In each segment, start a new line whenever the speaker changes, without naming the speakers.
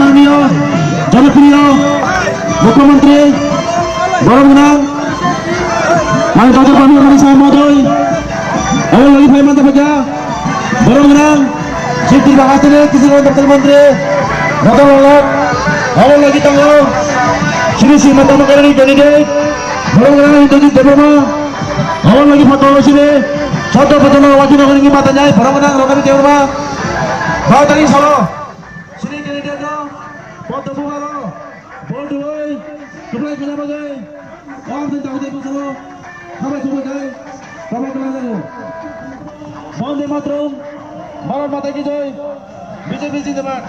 মাননীয় জনপ্রিয় মুখ্যমন্ত্রী বরগুনাং ডক্টর প্রফেসর মানিক সাহা মহোদয় এবং লগি ভাই মাতা ভাজা বরগুনাং সিদ্ধির বাগাতিরে কৃষি দপ্তর মন্ত্রী মদন লাল এবং লগি তঙ্গ শ্রী শ্রী মতমকারী ক্যান্ডিডেট বরগুনাং ইন্দ্রজিৎ দেববর্মা এবং লগি ফটো বসিবে ছোট প্রজন্ম ওয়াকিল নগরী মাতা যায় বরগুনাং রকাবি দেববর্মা ভারতারি সহ শ্রী ক্যান্ডিডেট পদ্মফুল ভোট হই তোমরা খেলা বাজায় আমাদের দাউদে বসলো খাবার খাবার যায় খাবার খেলা যাবো বন্দে মাতরম ভারত মাতা কি জয় বিজেপি জিন্দাবাদ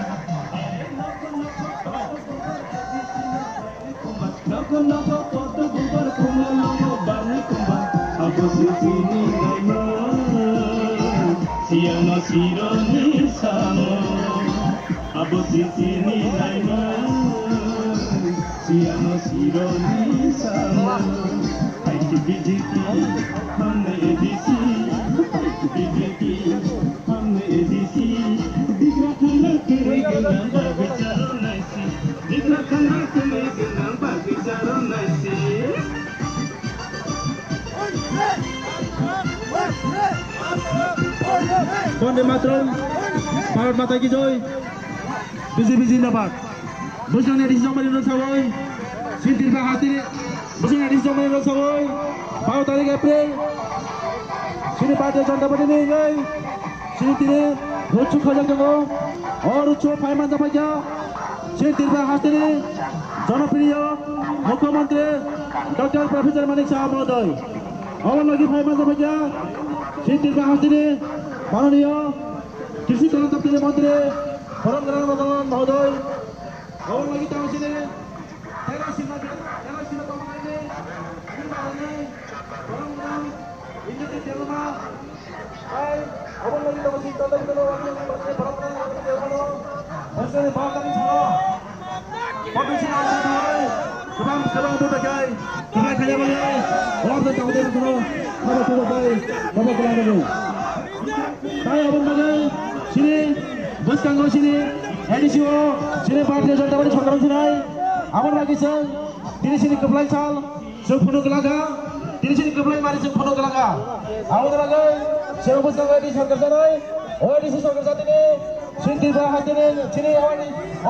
Abo sisini laino, siamo sironi sama. Hai BJP, हमने ADC, BJP, हमने ADC. दिखला खंडा करे गंगा बेचारो नैसी, दिखला खंडा करे गंगा बेचारो नैसी.
বন্দে মাতরম ভারত মাতা কি জয় বিজেপি জিন্দাবাদ বুঝলেন এটি জমানি সবাই সিদ্ধির বাহাতির বুঝলেন এটি জমানি সবাই 12 তারিখ এপ্রিল শ্রী ভারতীয় জনতা পার্টি নিয়ে যাই শ্রী তিনি রুচু খোঁজা দেবো অরুচু ফাইমান জাফাইয়া সিদ্ধির বাহাতির জনপ্রিয় মুখ্যমন্ত্রী ডক্টর প্রফেসর মানিক সাহা মহোদয় অবলগী ফাইমান জাফাইয়া সিদ্ধির বাহাতির মাননীয় কৃষি কল্যাণ দপ্তরের মন্ত্রী বরগুনাং মহোদয় অবলগী তাহসিলে ইন্দ্রজিৎ দেববর্মা অবলগী তাহসিল एडीसीओ श्री भारतीय जनता पार्टी सरकार सिनाई आमर बागिसा তিনি শ্রী কপলাই চাল সব ফটো গলাগা তিনি শ্রী কপলাই মারি সব ফটো গলাগা আমাদের আগে সে অবস্থা এডি সরকার জানাই ওডিসি সরকার জাতিনে সিদ্ধি বা হাতিনে শ্রী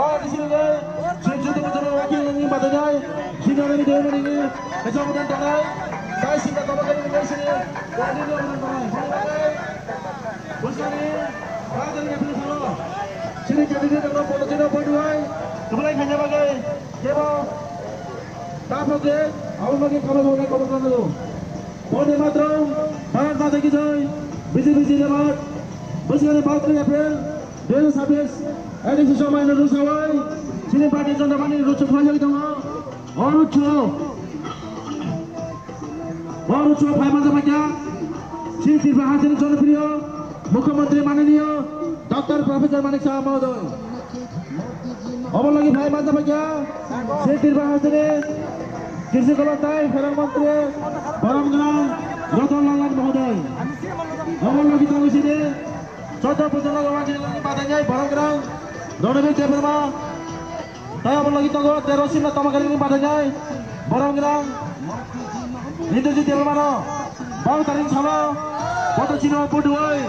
ওডিসি যায় শ্রী যুদ্ধ প্রচার ওয়াকিল নি বাদে যায় সিনারি দেবনি নি এসব মতন জানাই তাই সিদ্ধা কমাকারী নি শ্রী গাড়ি অবদান জানাই বুঝলানি রাজনী আপনি শুনো श्री कैंडिडेट को पहुंचना पड़ुआई तुम्हारे खाने वाले केवल तापके आवलगी खबर करने दो वंदे मातरम भारत माता की जय बीजेपी जिंदाबाद बुझलेन 12 एप्रिल 2026 एडिसी समय रुसावाई श्री भारतीय जनता पार्टी रुचु खजागि दङ अरुचु फाइमान जाफाइया श्री तिरबाहासिन जनप्रिय मुख्यमंत्री माननीय डॉक्टर प्रोफेसर मानिक साहब महोदय अबलगी भाई माता भाग्या श्री तिरबाहासिने कृषि कल्याण फेडरल मंत्री बरमगांव रतन लाल महोदय अबलगी तांगसिने 14 प्रजन गवाजिन बाधा जाय बरमगांव रणबीर देबबर्मा ताय अबलगी तंग 13 सीमा तमकाली बाधा जाय बरमगांव इन्द्रजित देबबर्मा 12 तारिख छ पद चिनो पडुय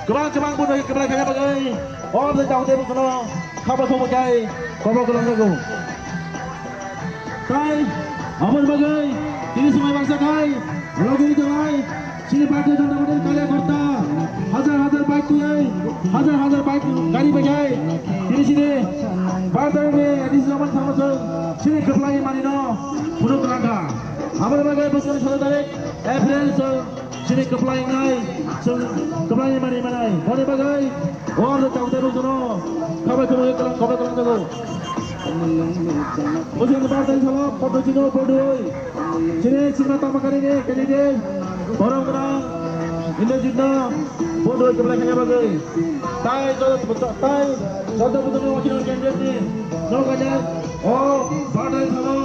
गोबां बुदै केब्ला खाया बागै अबे दाउदे बसनो खाबा खौ बागै खबर गलांगौ ताय अमर बागै तिनि समय बाक्सा खाय लगेरि दवाई श्री भारतीय जनता पार्टी कार्यकर्ता हजार बाइक तुयै हजार बाइक गाडी बागै तिनि सिने भारतले एडिस जमान थामस श्री कपलाई मानिनो फुनो गलांगा अमर बागै बसनो 16 तारिख एप्रिल श्री कपलाई नाय कपलाई मानि मानाय बने बागै और दाउदे बसनो खाबा खौ खबर गलांगौ Ujian partai sama foto cino podoi, sini sini tamakari ni kejadian orang orang Indonesia podoi kebelakangnya bagai, tay jodoh betul wakil kejadian ni, nolaknya, oh partai sama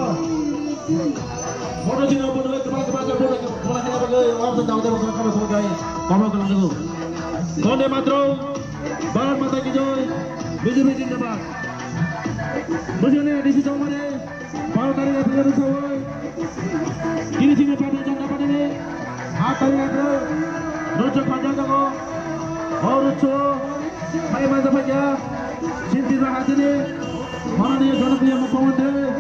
foto cino podoi kebelakangnya bagai orang sedang tembak suara kamu sebagai kamu kelang teguh. Konde Matro, Barat Mata Kijoy, BJP Jindabat. Bujane disi Chowmane, Barat Tari Apiladu Sawai. Kini sini pada janda pada ini, Atari Agro, Rojo Panjang Kago, Orucho, Hai Mata Paja, Sinti Rahasini, Mananiya Jonapriya Mukhyamantri,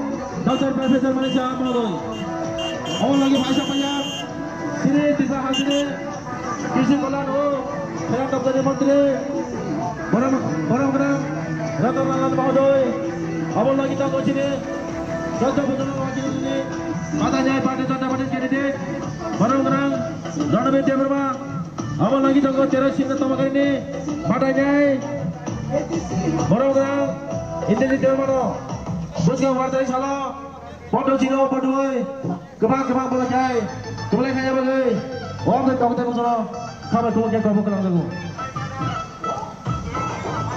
Dr. Professor Manisha Mohodoy. Awal lagi Bhaisha Paja, Sini Tisa Hasini, Kisi Kolan Ho, Khayam Dr. Mantri, Barang Ratan Lalan Mohodoy. Awal lagi tanggo sini, Dr. Putra Wakil ini, Matanya Partai Janda Partai Candidate, Barang Ranabir Deverma. Awal lagi tanggo Teras Sinta Tamakar ini, Matanya Barang Intendit Deverma. Busga Wartai Salah, Podo Cino Podoi, Kebang Belajai, Kembali Kaya Bagai, Om dan Kabupaten Musara, Kabar Kemudian Kabupaten Kelang Teguh.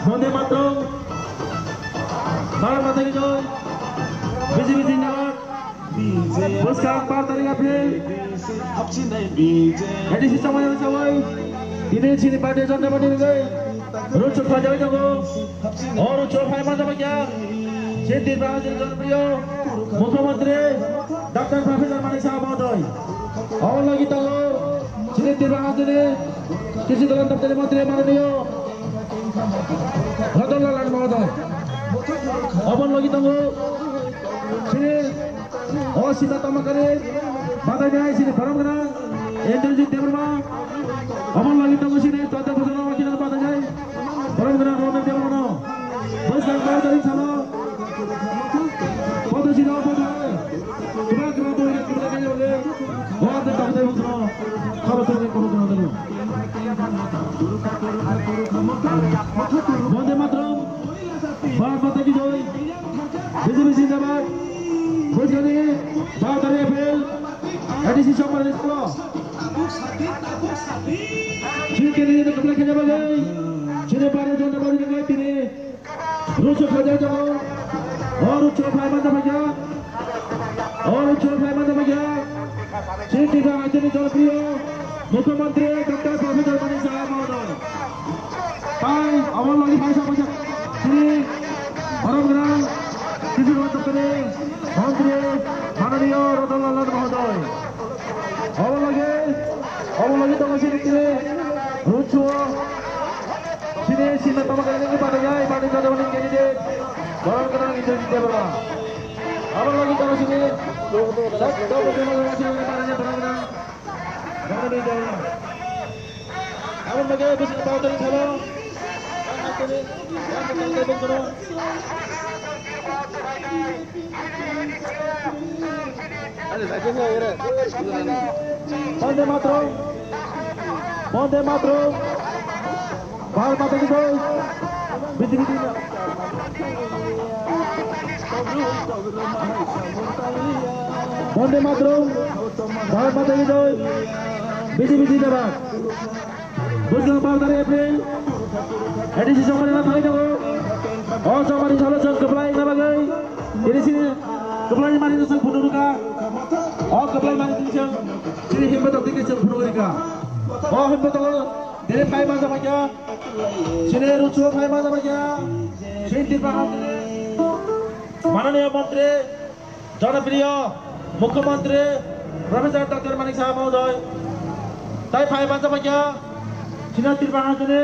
Konde Matro, Barat Mata Kijoy, BJP Jindabat, Busga Partai April, Edisi Chowmane Sawai, Ini sini pada Janda Pada Ini, Rucuk Pajawai Jago, Orucho Hai Mata Paja, Sinti Rahasini Jonapriya Mukhyamantri, Dr. Professor Manisha Mohodoy. Awal lagi tahu, Sinti Rahasini, Kisi Kolan Dr. Menteri Mananiya Ratan Lalan Mohodoy. Awal lagi tahu, sini Sinta Tamakar, Matanya sini Barang Intendit Deverma. Awal lagi tahu sini Dr. Putra Wakil Matanya Barang Ronan Deverma. Busga Partai Salah. Foto sini apa tu? Kembali boleh kembali boleh. Orang tu tak boleh bukan. Kalau tu yang kamu kenal dulu. Konde Matro, Barat Mata Kijoy, BJP Jindabat, Bujane, Barat Tari Apil, Edisi Chowmane Sawai. Sini kini itu kembali kaya bagai. Sini pada janda pada ini kini. Rucuk Panjang Jago, Orucho Hai Mata Paja, Orucho Hai Mata Paja, Sinti Rahasini Jonapriya Mukhyamantri, Dr. Professor Manisha Mohodoy. Hai, awal lagi Bhaisha Paja, sini orang Kisi Kolan Dr. Mantri, Mananiya Ratan Lalan Mohodoy. Awal lagi tanggo sini kini, Rucuk. Sini Sinta Tamakar ini pada Janda Pada Candidate, Barang Intendit Deverma. Awal lagi tahu sini, Dr. Professor Manisha Padanya Barang Intendit Deverma. Awal lagi Bus Partai Salah, Konde Matro, Barat Mata Kijoy, BJP Jindabat. Konde Matro, Barat Mata Kijoy, BJP Jindabat. Busga Partai April, Edisi Chowmane Sawai Jago, Oh Chowmane Salah Sang Kepelai Nabagai. Ini sini Kepelai Manisa Sang Punurika. Oh Kepelai Manisa sini Himbat Abdika Sang Punurika. Oh Himbat Allah, Dere Hai Mata Paja, sini Rucuk Hai Mata Paja, Sinti Rahasini, Mananiya Mantri, Jonapriya Mukhyamantri, Professor Dr. Manisha Mohodoy. Tai Hai Mata Paja, Sinti Rahasini,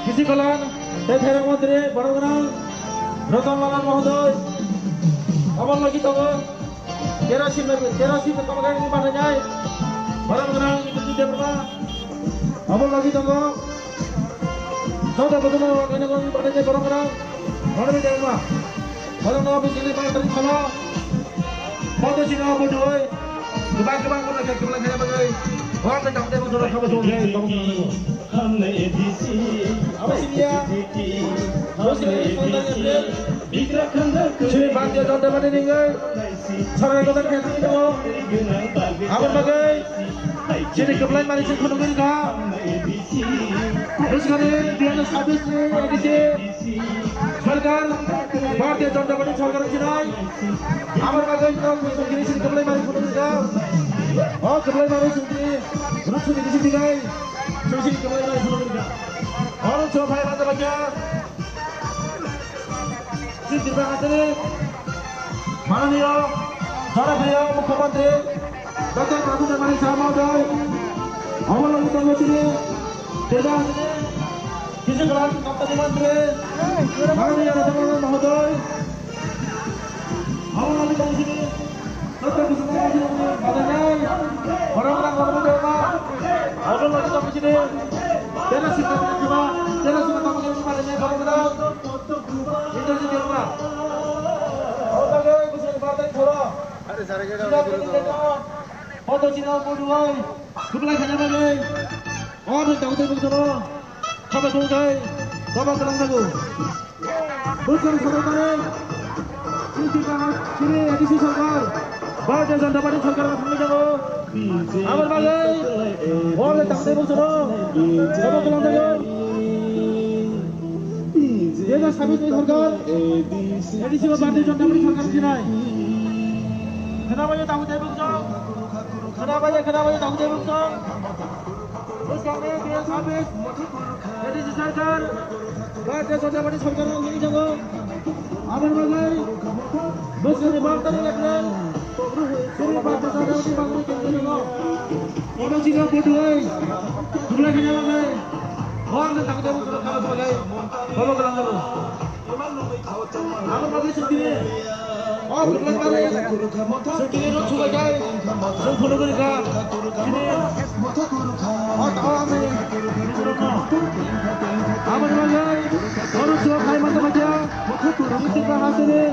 Kisi Kolan Dr. Mantri, Barang Ratan Lalan Mohodoy. Awal lagi tahu, Teras Tamakar ini padanya Barang Intendit Deverma. Awal lagi tahu, Dr. Putra Wakil ini padanya Barang Ranabir Deverma. Barang Ranabir sini Partai Salah, Foto Cino Podoi, Kembali Kaya Bagai. Orang tu tak boleh bukan. Kamu kenal dulu.
हमने ADC
Apa sih dia? Terus ini Konde April, sini Partai Janda Pada Ini, Sarai Kota Kaya itu. Awal bagai, sini Kepelai Manisha Mohodoy. Terus kali dia nak habis ni edisi. Sarkar, Partai Janda Pada Sarkar Cina. Awal bagai kita sini Kepelai Manisha Mohodoy. Oh, kembali dari sini. Berusung di sini guys. Sini kembali dari sini. Orang coba yang ada baca. Sini di belakang sini. Mana dia? Cara beliau Mukhyamanti. Dr. Prabuddha Manik Saha Mahoday. Awal lagi tanggal sini. Tidak sini. Kisi kelas Kapten Mantri. Mana dia Ratna Mahoday. Awal lagi tanggal sini. Dr. Kusuma Madanai. Orang-orang Gubernur Jawa. Awal lagi tanggal sini. Tidak sini coba. Tidak sini tamu yang kemarinnya orang-orang. Itu sini orang. Awal lagi bisa dipakai bola. Foto Cina Boduai, sebelah hanya bagai. Orang tahu tu betul. Kamu tahu tak? Kamu kerang tahu. Bukan saudara. Sini edisi Sarkar. Baca dan dapat Sarkar kami jago. Amal bagai. Orang tahu tu betul. Kamu kerang tahu. Dia dah sabit Sarkar. Edisi baca dan dapat Sarkar sini. Kenapa dia tahu dia betul? Kenapa dia tahu dia betul? Terus kami dia habis. Jadi Sarkar. Baca saja pada Sarkar ini jago. Aman bagai. Bos ini bangsa ni lagi. Sini baca saja di bangsa ini jago. Orang Cina Boduai. Sebelah kiri bagai. Orang yang tahu dia betul kalau bagai. Kalau kerang jago. Aman bagai sendiri. Oh, berlangganan ya. Sekali itu juga jai. Sempurna mereka. Ini. Oh, tahu kami. Aman bagai. Orang tua kami mantap aja. Kita hasilnya.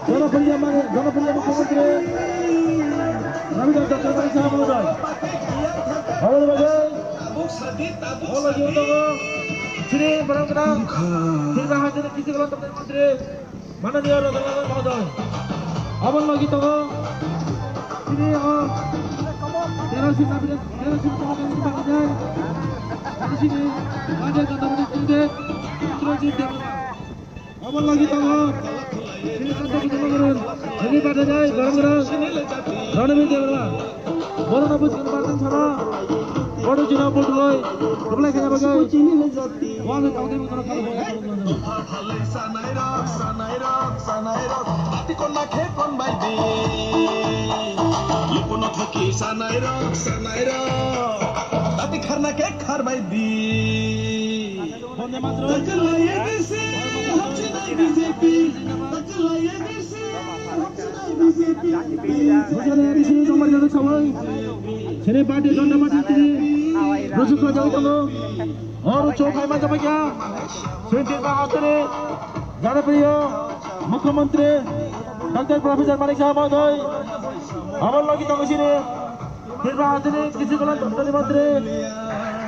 Jangan beriam Mukhyamanti. Kami dah Dr. Manik Saha Mahoday. Aman bagai. Oh, lagi untuk. Sini barang-barang. Kita hasilnya kisi kalau Dr. Menteri. Mana dia Ratna Mahoday? Abang lagi tahu? Ini Teras kami pakai. Di sini ada kata berikutnya. Terus dia. Abang lagi tahu? Ini kata kita mengerun. Ini pada jai barang-barang. Rana binti berapa? Baru nabut kembali sana. Baru Cina Boduai. Kembali kaya bagai. Wah, tahu dia bukan kalau
Sanairok, ati kon na khe kon bai di. Lipono thaki sanairok, ati kharna ke khar bai di.
Bonde Mantram.
Takalaye desi, hapchina BJP. Takalaye desi, hapchina BJP.
Bukan dari sini nomor jatuh sawai. Sini parti Donda Mati ini. Rujuk ke jauh tengah. Orang cokai macam apa? Sentir bahagia ni. Jangan beliau. Mukhyamanti Dr. Prabuddha Manik Saha Mahoday. Awal lagi tanggal sini. Terima kasih kisi kelas Dr. Menteri.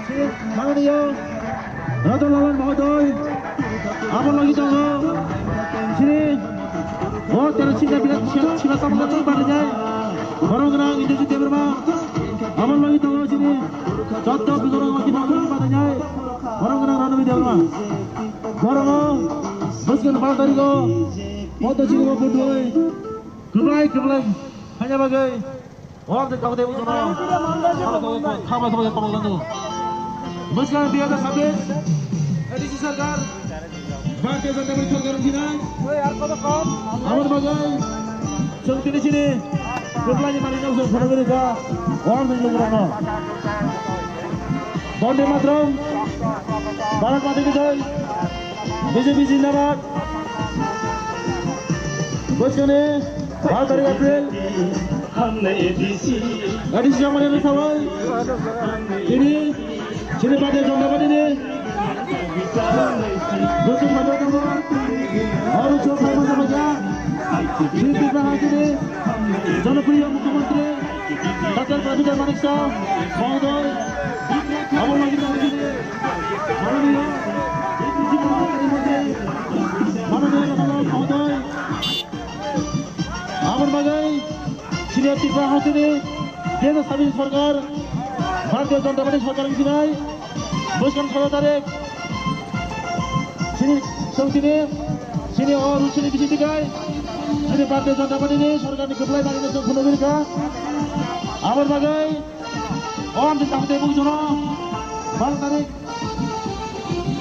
Sini mana dia? Ratna Mahoday. Awal lagi tanggal sini. Oh, terus sila sama macam mana? Orang-orang Indonesia berma. Awal lagi tanggal sini. Contoh orang lagi tanggal mana? Orang-orang Rana Binti berma. Orang-orang Buskan Bantari ko. Foto Cina Boduai. Kembali. Hanya bagai. Orang yang tahu dia betul. Khabar sebagai pemanggilan tu. Buskan dia dah habis. Edisi Sarkar. Bangsa Janata Party Sarkar sini. Aman bagai. Sengti di sini. Kembali malam ini usah mereka. Orang yang berana. Bonde Mantram. Barat mati kita. BJP Zindabad. Bos kene 12 April
हमने ADC
edisi yang mana sawai. Ini sini pada Donda ini. Boskan pada kamu. Harus coba macam aja. Ini kita ini. Jangan beriam Mukhyamanti. Dr. Prabuddha Manik Saha Mahoday. Awal lagi tanggal sini. Mana dia? Mana dia Ratna Mahoday? Aman bagai. Sini tiga hasil ini. Dia dah sabit Sarkar. Bharatiya Janata Party Sarkar ini sini. Buskan 16 tarik. Sini sini orang sini di sini guys. Sini Bharatiya Janata Party ini Sarkar ini kembali bagi nasi penuh mereka. Amar bagai. Oh, ambil tamu temu sono. Bal tarik.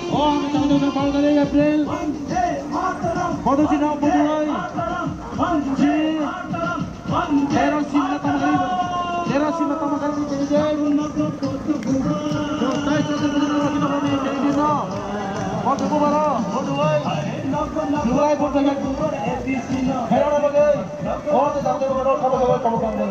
Oh, ambil tamu temu bal tarik April. Bodoh Cina bodoh. Ji. Teras Cina tamu kali. Teras Cina tamu kali jadi jadi. So, saya cakap betul lagi nama ni jadi dia no. Bodoh bodoh. Bodoh. Mulai bodoh lagi. Hera bagai. Oh, ambil tamu temu bodoh kamu kamu.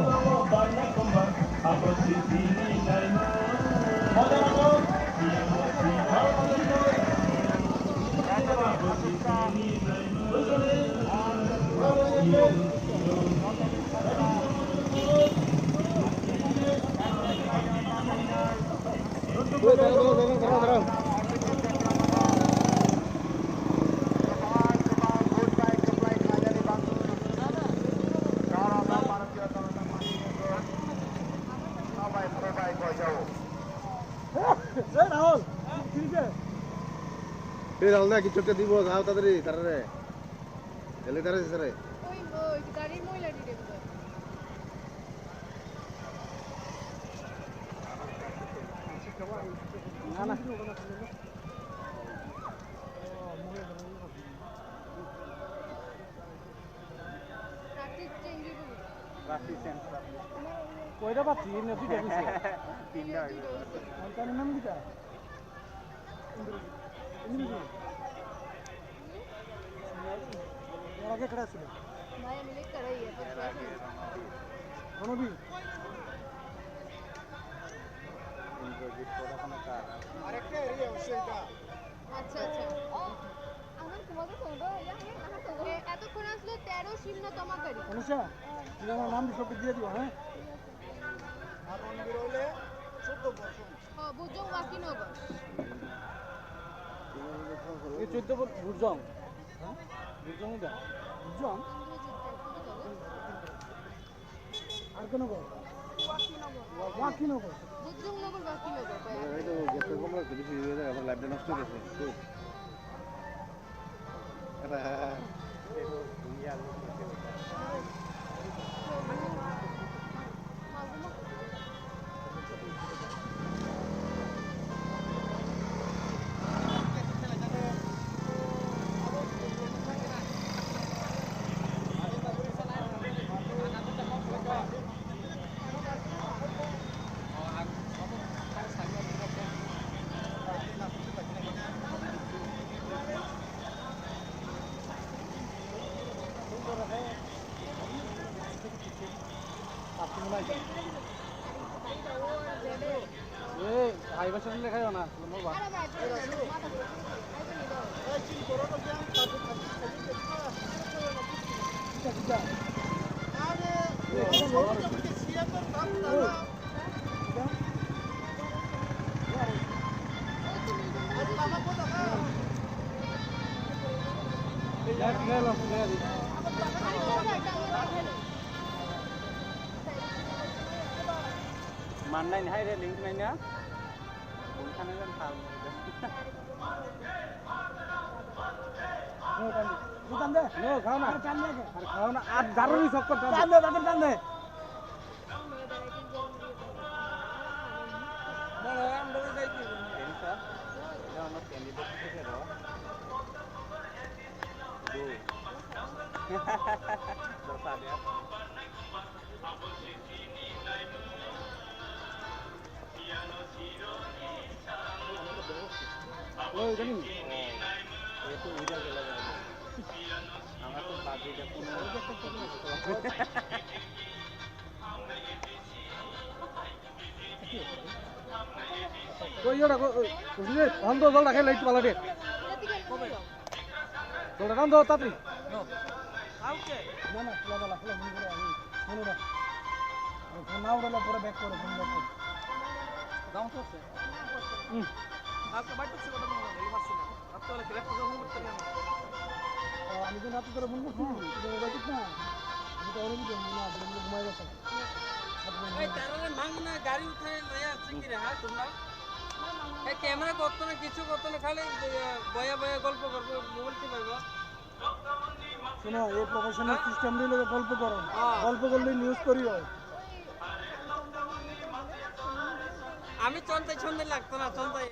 Rahul না কিছু একটা দিব যাও তাড়াতাড়ি তাড়াতাড়ি এলে তাড়াতাড়ি sir
ওই গাড়ির ময়লা দিতে হবে
না না রাফি সেন্স কয়টা পাচ্ছি না দুইটা দিছে তিনটা তার নাম দিটা আগে করা ছিল
ভাই মিলে করাই
অনুবি
আরেকটা এরিয়া অবশ্যইটা আচ্ছা আচ্ছা আমার তোমাকে শুনবো এতক্ষণ আসলে 13 শূন্য তমাকারী
অনুষা তুমি আমার নাম সব দিয়ে দিও হ্যাঁ
আর অনবির হলে 14 বছর
হ্যাঁ বুঝো ওয়াকিনগর
এই 14 বছর বুঝাম হ্যাঁ বুঝাম দা বুঝাম আর কোন গো ওয়াকিনগর
বুঝজংনগর ওয়াকিনগর
এই তো গেছে কোমরা বেশি হয়ে যায় আমার লাইভটা নষ্ট হয়ে গেছে তো এটা দুনিয়া ভাই বসে খাইও না
আরে ভাই মাথা
মান নাই হাই রে লিংক নাই না ওখানে যান খাও টান দে নো খাও না টান দে আর খাও না আর দারুনি সব টান দে টান দে বড় আমরা যাইছি এনসা এটা আমার ক্যান্ডিডেট থেকে দাও দো দোসা দে ওই জানি এই তো উইডা গেল আমার তো বাজিটা কোন কই ওটা বুঝলে অন্ধ জল রাখে লাইট পালা দে জল রান দাও তাড়াতাড়ি নো আউকে না না খোলা বালা খোলা মন করে আমি মনে না ফোন না উড়ালে পরে ব্যাক করে ফোন ব্যাক করে দাও তো আছে आपका बाइक से बटन होगा ये मत सुना अब तो ग्रैब का फोन करते हैं আমি তো রাতে তোরা ফোন করছি তো মোবাইল ঠিক না আমি তো অলরেডি জানি না আমি ঘুমাই গেছি এই তারারে মাং না গাড়ি উঠায় লয়া আছে কি রে হ্যাঁ তোমরা এই ক্যামেরা করতে না কিছু করতে না খালি বয়া বয়া গল্প করবে মোবাইল কি পাইবা শোনো এই প্রফেশনাল সিস্টেম দিয়ে গল্প করো গল্প করলে নিউজ করি হয় আমি চন্তাই সন্ধ্যে লাগতো না চন্তাই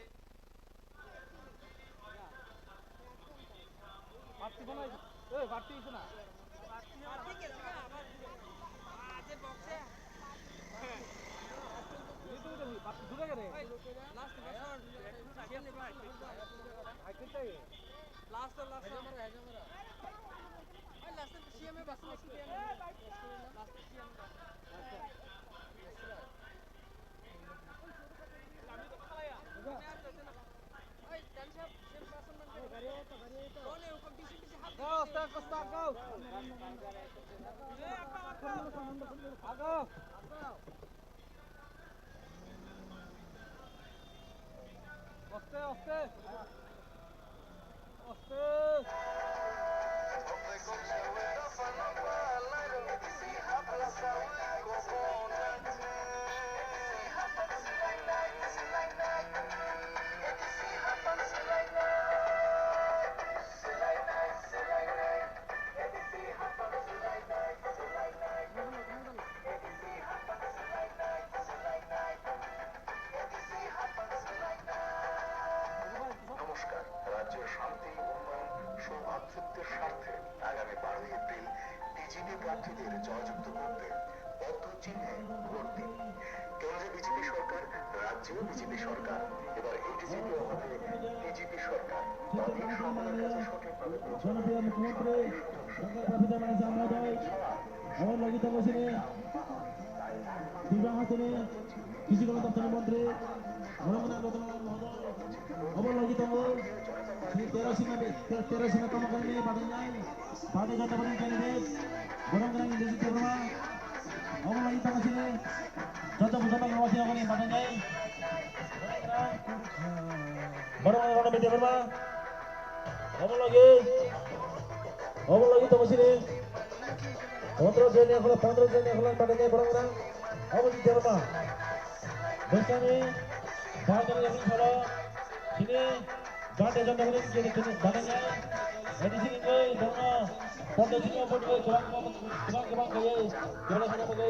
নমস্কার। রাজ্যের শান্তি, উন্নয়ন, সৌভাতৃত্বের স্বার্থে আগামী 12 এপ্রিল বিজেপি প্রার্থীদের জয়যুক্ত করতে বদ্ধ চিহ্নে ভোট দিন। কেন্দ্রে বিজেপি সরকার, রাজ্যেও বিজেপি সরকার, এবার এডিসিপিও হবে বিজেপি সরকার। তবেই সকলের কাছে সঠিকভাবে
জনপ্রিয় মুখ্যমন্ত্রী ডক্টর প্রফেসর মানিক মহোদয় আমার ললিত বসিনে বিবাহ হাসিনে কৃষি কল্যাণ দপ্তরের মন্ত্রী রমনা রতনলাল মহোদয় অবলম্বিত শ্রী তেরো কর্মকারী পাঠান যায় ভারতীয় জনতা পার্টির ক্যান্ডিডেট গরমগ্রাম ইংরেজি বর্মা অবলম্বিত বসিনে যত মুসলমান গ্রামবাসী ওখানে পাঠান যায় গরমগ্রাম রণবিদ্যা বর্মা অবলম্বিত বসিনে 15 শ্রেণী এখন পাঠান যায় গরমগ্রাম অবলম্বিত বর্মা বৈষ্ণবী ভারতের এখন সরো sini Bante Janda Bani jadi badannya di sini koi dono pada sini apa koi kebang kaya jalan sana kaya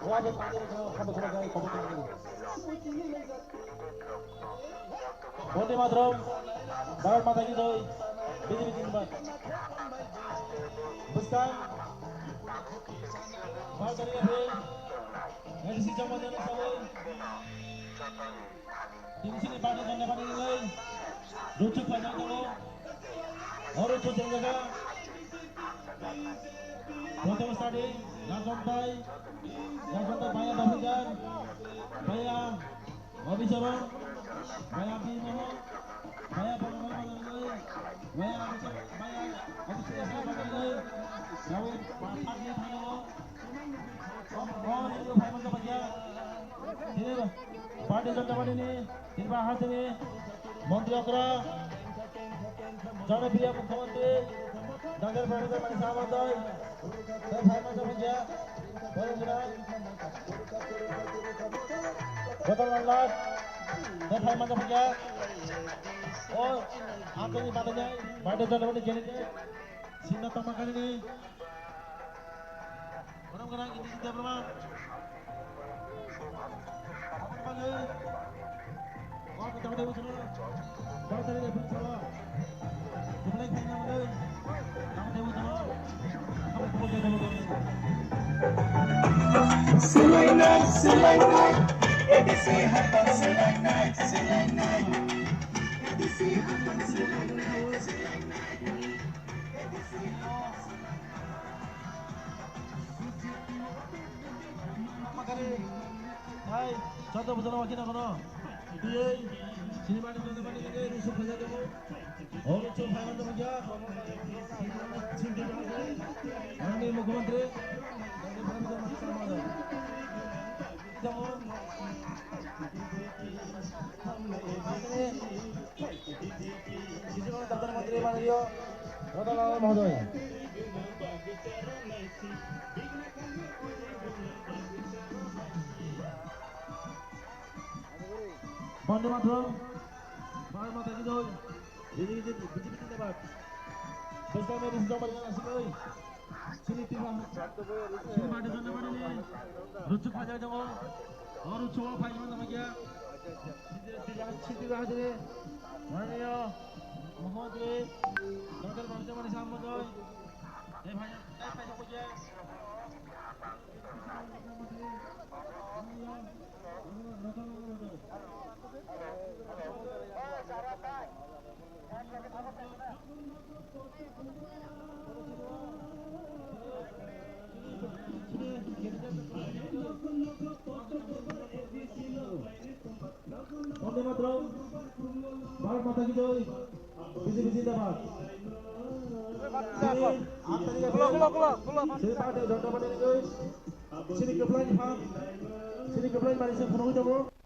wah ada pantai sana kamu sana kaya kamu sana kaya Bante Matram Bharat Mata Ki Jai BJP Jindabat Buskan Bharat dari Abe edisi Jamadana Sawai di sini Bante Janda Bani Nilai Rucuk Panjang Dulu Rucuk Jaga Protem Stadi Langsontai Baya Dafidan Baya Wabisabang Baya Abdi Mohon Baya Pengalaman Nilai Baya Wabisabang Nilai Gawin Patni Thangalo Ini Bhaiman Kapagya Ini Bante Janda Bani ini Tirba Hath ini মন্ত্রী অকরা জনপ্রিয় মুখ্যমন্ত্রী doctor professor মানিক মহোদয় ভাই মাতা ভুজিয়া রতনলাল ভাই মাতা ভুজিয়া ও আন্তরিক বাধা যায় ভারতীয় জনতা পার্টি ক্যান্ডিডেট সিন্না তমাকারিনী গরমগ্রাম ইংরেজি Debbarma
Select night, ABC happen, select night, ABC happen, select night,
Hai, contoh betul wakil nak kena. Dia sini mana tuan tuan ni rusuk saja dulu. Oh, rusuk hai mana saja. Sini ini Mukhyamantree. Sisi mana Daftar Menteri Mario Rotolal Mहोदय. Bante Matram, Bharat Mata Ki Jai, BJP Jindabat. Bersama di sini dengan Asikoi, sini tiba, sini Bante Janda Bani ni, Rucuk Panjang Jawa, और उच्चवा file में नमक गया সিদ্দিক হাজিরে মাননীয় মুখ্যমন্ত্রী doctor Mamata মানিক মহোদয় এই ভাই বন্দে মাতরম, ভারত মাতা কি জয়, বিজেপি জিন্দাবাদ। Sini partai Jonta Bani Guys, sini ke Flying Farm, sini ke Flying Malaysia penuh jauh.